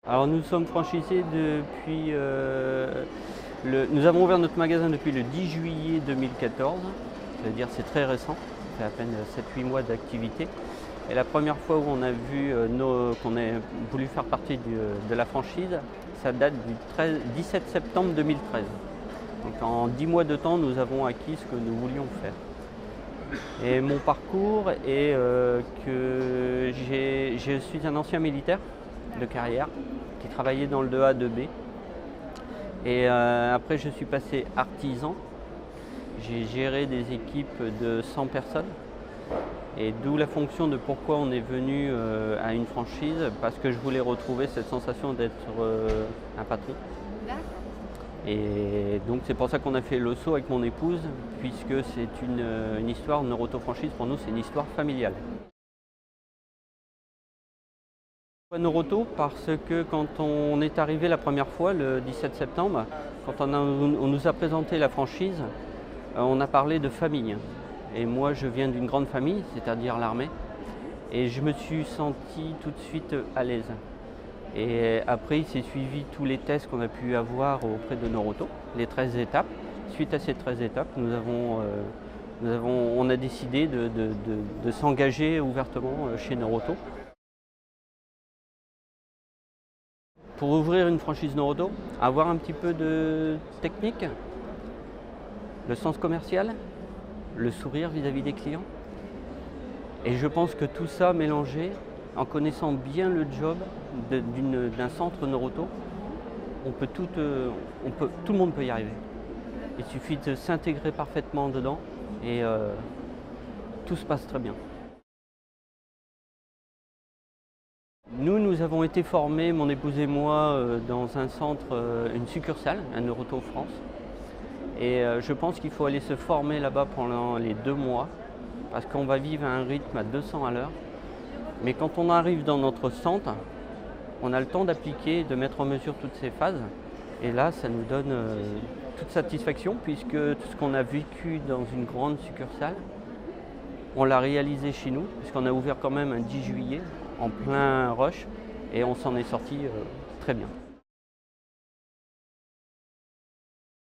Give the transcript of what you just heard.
Alors nous sommes franchisés depuis... nous avons ouvert notre magasin depuis le 10 juillet 2014, c'est-à-dire c'est très récent, ça fait à peine 7-8 mois d'activité. Et la première fois où on a vu qu'on a voulu faire partie de la franchise, ça date du 17 septembre 2013. Donc en 10 mois de temps, nous avons acquis ce que nous voulions faire. Et mon parcours est que je suis un ancien militaire de carrière qui travaillait dans le 2A, 2B. Et après, je suis passé artisan. J'ai géré des équipes de 100 personnes. Et d'où la fonction de pourquoi on est venu à une franchise, parce que je voulais retrouver cette sensation d'être un patron. Et donc c'est pour ça qu'on a fait le saut avec mon épouse, puisque c'est une histoire, Noroto franchise pour nous c'est une histoire familiale. Noroto parce que quand on est arrivé la première fois, le 17 septembre, quand on nous a présenté la franchise, on a parlé de famille. Et moi je viens d'une grande famille, c'est-à-dire l'armée, et je me suis senti tout de suite à l'aise. Et après, il s'est suivi tous les tests qu'on a pu avoir auprès de Noroto, les 13 étapes. Suite à ces 13 étapes, on a décidé de s'engager ouvertement chez Noroto. Pour ouvrir une franchise Noroto, avoir un petit peu de technique, le sens commercial, le sourire vis-à-vis des clients. Et je pense que tout ça mélangé, en connaissant bien le job d'un centre Noroto, tout le monde peut y arriver. Il suffit de s'intégrer parfaitement dedans et tout se passe très bien. Nous avons été formés, mon épouse et moi, dans un centre, une succursale, un Noroto France. Et je pense qu'il faut aller se former là-bas pendant les 2 mois, parce qu'on va vivre à un rythme à 200 à l'heure. Mais quand on arrive dans notre centre, on a le temps d'appliquer, de mettre en mesure toutes ces phases. Et là, ça nous donne toute satisfaction puisque tout ce qu'on a vécu dans une grande succursale, on l'a réalisé chez nous, puisqu'on a ouvert quand même un 10 juillet en plein rush et on s'en est sorti très bien.